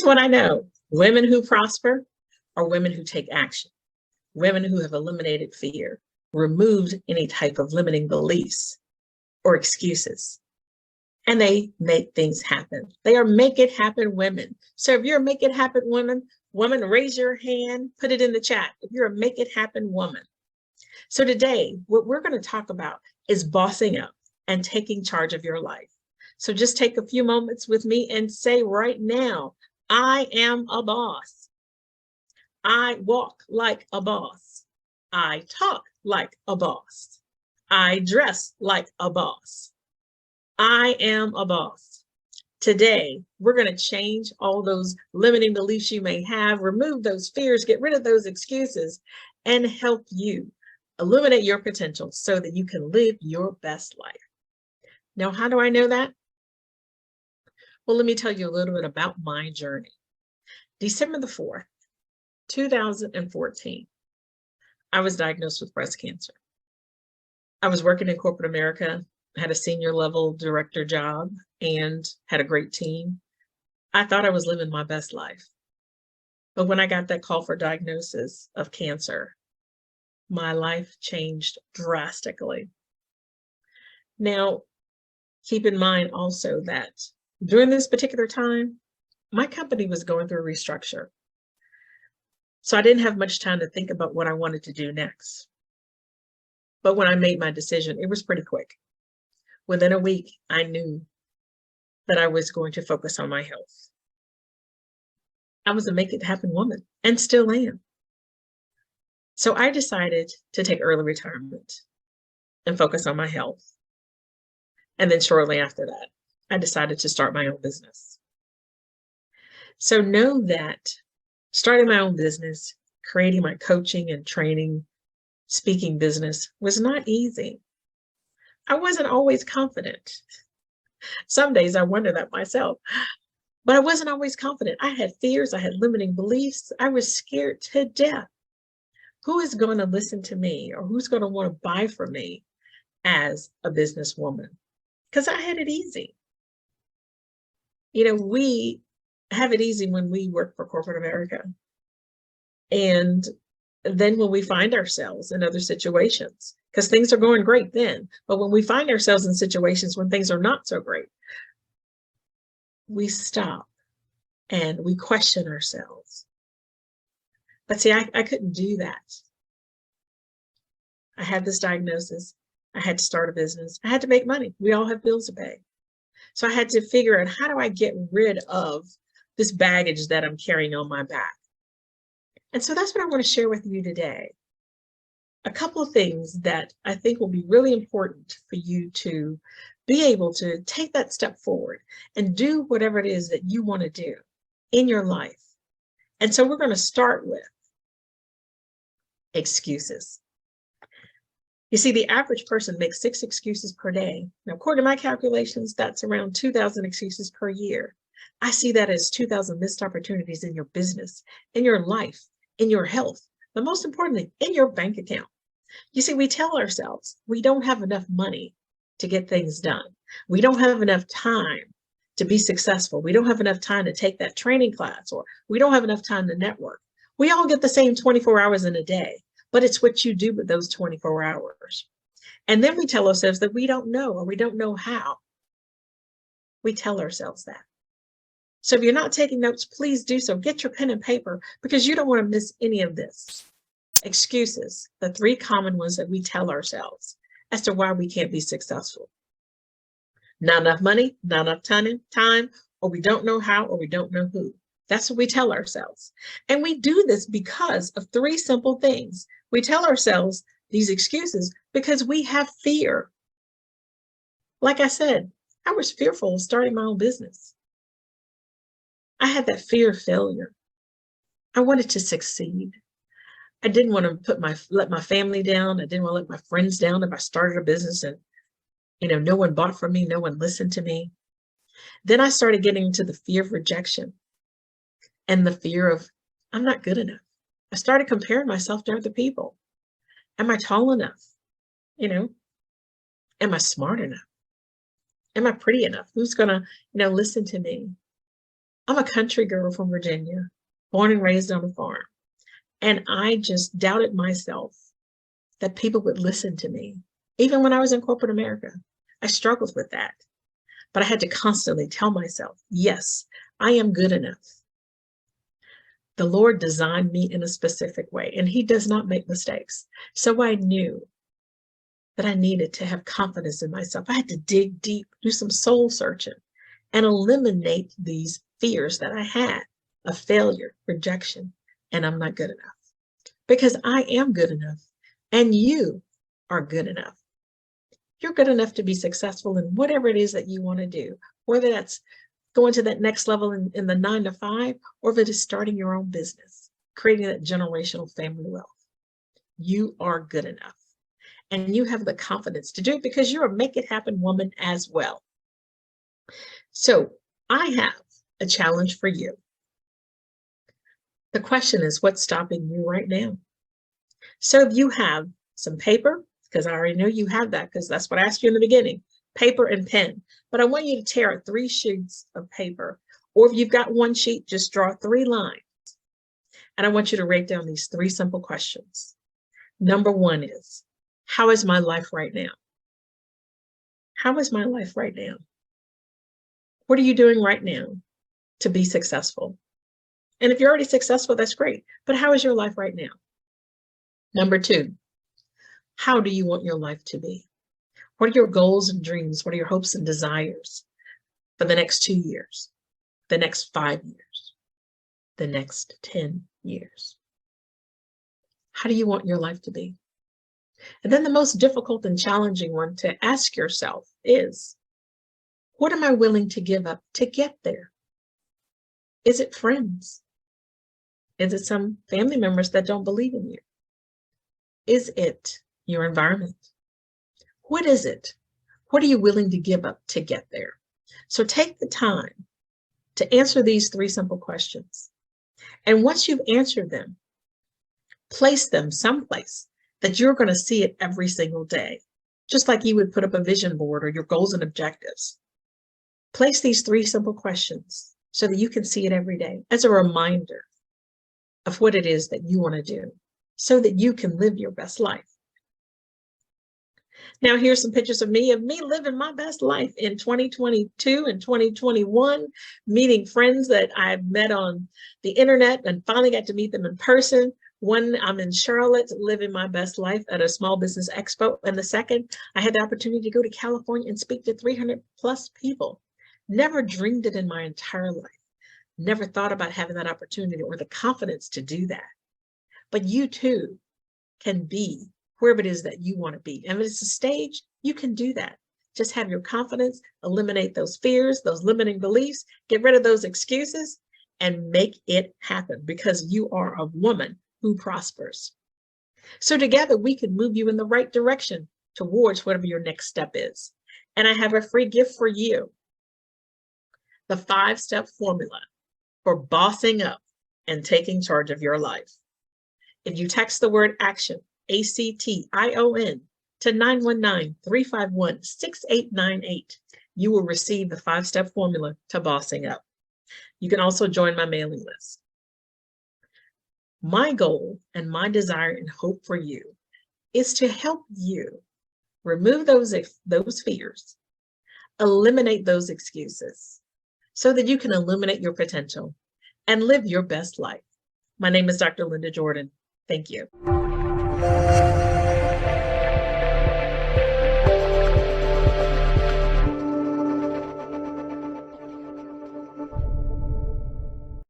Here's what I know. Women who prosper are women who take action. Women who have eliminated fear, removed any type of limiting beliefs or excuses, and they make things happen. They are make it happen women. So if you're a make it happen woman, raise your hand, put it in the chat. If you're a make it happen woman. So today, what we're going to talk about is bossing up and taking charge of your life. So just take a few moments with me and say right now, I am a boss. I walk like a boss. I talk like a boss. I dress like a boss. I am a boss. Today, we're going to change all those limiting beliefs you may have, remove those fears, get rid of those excuses, and help you illuminate your potential so that you can live your best life. Now, how do I know that? Well, let me tell you a little bit about my journey. December the 4th, 2014, I was diagnosed with breast cancer. I was working in corporate America, had a senior level director job, and had a great team. I thought I was living my best life. But when I got that call for diagnosis of cancer, my life changed drastically. Now, keep in mind also that during this particular time, my company was going through a restructure. So I didn't have much time to think about what I wanted to do next. But when I made my decision, it was pretty quick. Within a week, I knew that I was going to focus on my health. I was a make it happen woman and still am. So I decided to take early retirement and focus on my health. And then shortly after that, I decided to start my own business. So know that starting my own business, creating my coaching and training, speaking business was not easy. I wasn't always confident. Some days I wonder that myself, but I wasn't always confident. I had fears, I had limiting beliefs. I was scared to death. Who is going to listen to me or who's going to want to buy from me as a businesswoman? Because I had it easy. You know, we have it easy when we work for corporate America. And then when we find ourselves in other situations, because things are going great then, but when we find ourselves in situations when things are not so great, we stop and we question ourselves. But see, I couldn't do that. I had this diagnosis. I had to start a business. I had to make money. We all have bills to pay. So I had to figure out, how do I get rid of this baggage that I'm carrying on my back? And so that's what I want to share with you today. A couple of things that I think will be really important for you to be able to take that step forward and do whatever it is that you want to do in your life. And so we're going to start with excuses. You see, the average person makes 6 excuses per day. Now, according to my calculations, that's around 2,000 excuses per year. I see that as 2,000 missed opportunities in your business, in your life, in your health, but most importantly, in your bank account. You see, we tell ourselves we don't have enough money to get things done. We don't have enough time to be successful. We don't have enough time to take that training class, or we don't have enough time to network. We all get the same 24 hours in a day, but it's what you do with those 24 hours. And then we tell ourselves that we don't know, or we don't know how. We tell ourselves that. So if you're not taking notes, please do so. Get your pen and paper, because you don't want to miss any of this. Excuses, the 3 common ones that we tell ourselves as to why we can't be successful. Not enough money, not enough time, or we don't know how, or we don't know who. That's what we tell ourselves. And we do this because of 3 simple things. We tell ourselves these excuses because we have fear. Like I said, I was fearful of starting my own business. I had that fear of failure. I wanted to succeed. I didn't want to let my family down. I didn't want to let my friends down if I started a business and, no one bought from me, no one listened to me. Then I started getting into the fear of rejection and the fear of, I'm not good enough. I started comparing myself to other people. Am I tall enough? Am I smart enough? Am I pretty enough? Who's gonna, listen to me? I'm a country girl from Virginia, born and raised on a farm. And I just doubted myself that people would listen to me. Even when I was in corporate America, I struggled with that. But I had to constantly tell myself, yes, I am good enough. The Lord designed me in a specific way, and He does not make mistakes. So I knew that I needed to have confidence in myself. I had to dig deep, do some soul searching, and eliminate these fears that I had of failure, rejection, and I'm not good enough. Because I am good enough, and you are good enough. You're good enough to be successful in whatever it is that you want to do, whether that's going to that next level in the 9 to 5, or if it is starting your own business, creating that generational family wealth. You are good enough. And you have the confidence to do it because you're a make it happen woman as well. So I have a challenge for you. The question is, what's stopping you right now? So if you have some paper, because I already know you have that, because that's what I asked you in the beginning, paper and pen. But I want you to tear out 3 sheets of paper. Or if you've got 1 sheet, just draw 3 lines. And I want you to write down these 3 simple questions. Number 1 is, how is my life right now? How is my life right now? What are you doing right now to be successful? And if you're already successful, that's great. But how is your life right now? Number 2, how do you want your life to be? What are your goals and dreams? What are your hopes and desires for the next 2 years, the next 5 years, the next 10 years? How do you want your life to be? And then the most difficult and challenging one to ask yourself is, what am I willing to give up to get there? Is it friends? Is it some family members that don't believe in you? Is it your environment? What is it? What are you willing to give up to get there? So take the time to answer these 3 simple questions. And once you've answered them, place them someplace that you're going to see it every single day, just like you would put up a vision board or your goals and objectives. Place these 3 simple questions so that you can see it every day as a reminder of what it is that you want to do so that you can live your best life. Now, here's some pictures of me living my best life in 2022 and 2021, meeting friends that I've met on the internet and finally got to meet them in person. One, I'm in Charlotte living my best life at a small business expo. And the second, I had the opportunity to go to California and speak to 300 plus people. Never dreamed it in my entire life. Never thought about having that opportunity or the confidence to do that. But you too can be wherever it is that you want to be. And if it's a stage, you can do that. Just have your confidence, eliminate those fears, those limiting beliefs, get rid of those excuses, and make it happen because you are a woman who prospers. So together we can move you in the right direction towards whatever your next step is. And I have a free gift for you. The 5-step formula for bossing up and taking charge of your life. If you text the word action, ACTION, to 919-351-6898, you will receive the 5-step formula to bossing up. You can also join my mailing list. My goal and my desire and hope for you is to help you remove those fears, eliminate those excuses, so that you can illuminate your potential and live your best life. My name is Dr. Linda Jordon. Thank you.